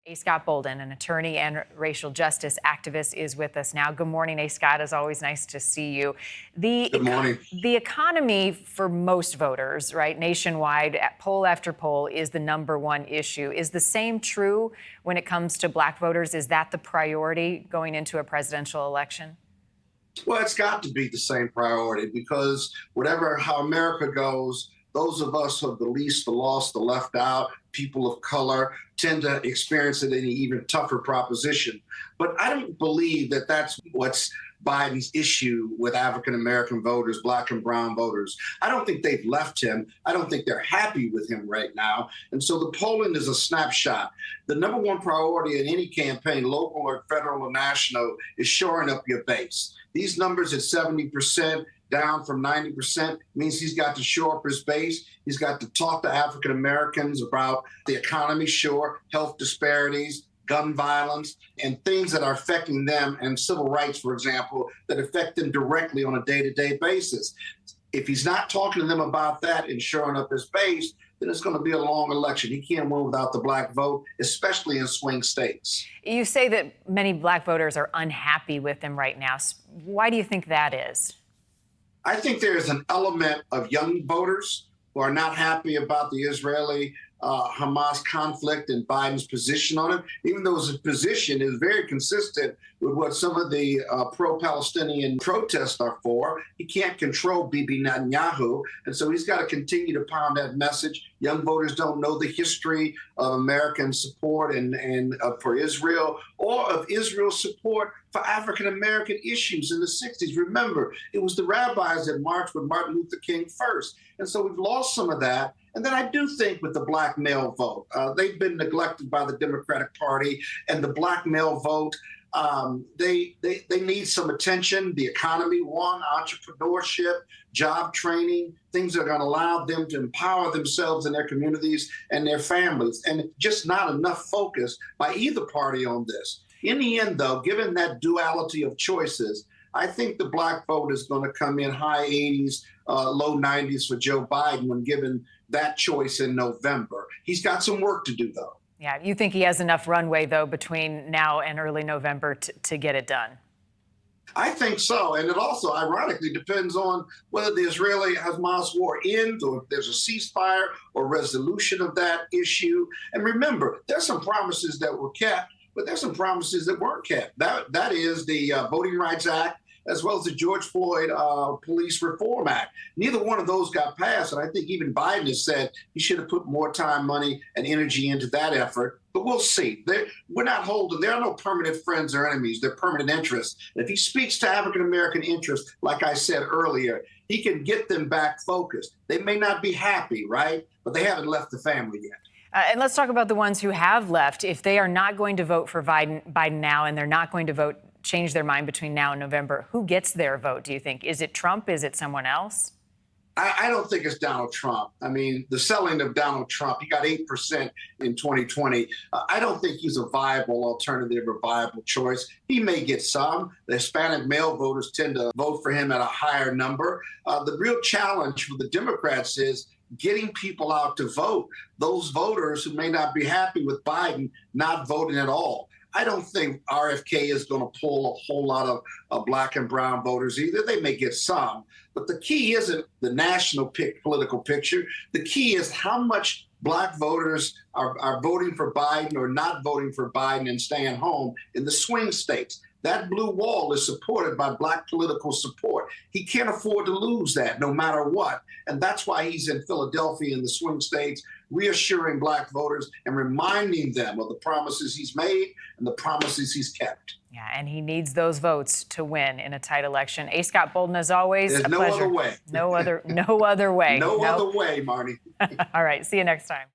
A. Scott Bolden, an attorney and racial justice activist, is with us now. Good morning, A. Scott. It's always nice to see you. Good morning. The economy for most voters, right, nationwide, at poll after poll, is the number one issue. Is the same true when it comes to Black voters? Is that the priority going into a presidential election? Well, it's got to be the same priority because how America goes, those of us who are the least, the lost, the left out, people of color tend to experience it in an even tougher proposition. But I don't believe that that's what's Biden's issue with African-American voters, Black and brown voters. I don't think they've left him. I don't think they're happy with him right now. And so the polling is a snapshot. The number one priority in any campaign, local or federal or national, is shoring up your base. These numbers at 70%, down from 90%, means he's got to shore up his base. He's got to talk to African Americans about the economy, sure, health disparities, gun violence, and things that are affecting them, and civil rights, for example, that affect them directly on a day-to-day basis. If he's not talking to them about that and shoring up his base, then it's going to be a long election. He can't win without the Black vote, especially in swing states. You say that many Black voters are unhappy with him right now. Why do you think that is? I think there's an element of young voters who are not happy about the Israeli-Hamas conflict and Biden's position on it, even though his position is very consistent with what some of the pro-Palestinian protests are for. He can't control Bibi Netanyahu, and so he's got to continue to pound that message. Young voters don't know the history of American support and for Israel, or of Israel's support for African-American issues in the 60s. Remember, it was the rabbis that marched with Martin Luther King first. And so we've lost some of that. And then I do think with the Black male vote, they've been neglected by the Democratic Party, and the Black male vote, they need some attention. The economy, one, entrepreneurship, job training, things that are going to allow them to empower themselves and their communities and their families. And just not enough focus by either party on this. In the end, though, given that duality of choices, I think the Black vote is going to come in high 80s, low 90s for Joe Biden when given that choice in November. He's got some work to do, though. Yeah, you think he has enough runway, though, between now and early November to get it done? I think so. And it also, ironically, depends on whether the Israeli-Hamas war ends or if there's a ceasefire or resolution of that issue. And remember, there's some promises that were kept, but there's some promises that weren't kept. That is the Voting Rights Act, as well as the George Floyd Police Reform Act. Neither one of those got passed, and I think even Biden has said he should have put more time, money, and energy into that effort. But we'll see. We're not holding. There are no permanent friends or enemies. They're permanent interests. And if he speaks to African-American interests, like I said earlier, he can get them back focused. They may not be happy, right? But they haven't left the family yet. And let's talk about the ones who have left. If they are not going to vote for Biden now, and they're not going to change their mind between now and November, who gets their vote, do you think? Is it Trump? Is it someone else? I don't think it's Donald Trump. I mean, the selling of Donald Trump, he got 8% in 2020. I don't think he's a viable alternative or viable choice. He may get some. The Hispanic male voters tend to vote for him at a higher number. The real challenge for the Democrats is getting people out to vote. Those voters who may not be happy with Biden not voting at all. I don't think RFK is going to pull a whole lot of Black and brown voters either. They may get some. But the key isn't the national political picture. The key is how much Black voters are voting for Biden or not voting for Biden and staying home in the swing states. That blue wall is supported by Black political support. He can't afford to lose that no matter what. And that's why he's in Philadelphia in the swing states, reassuring Black voters and reminding them of the promises he's made and the promises he's kept. Yeah, and he needs those votes to win in a tight election. A. Scott Bolden, as always, There's a no pleasure. other way. No other way. No other way, Marnie. All right, see you next time.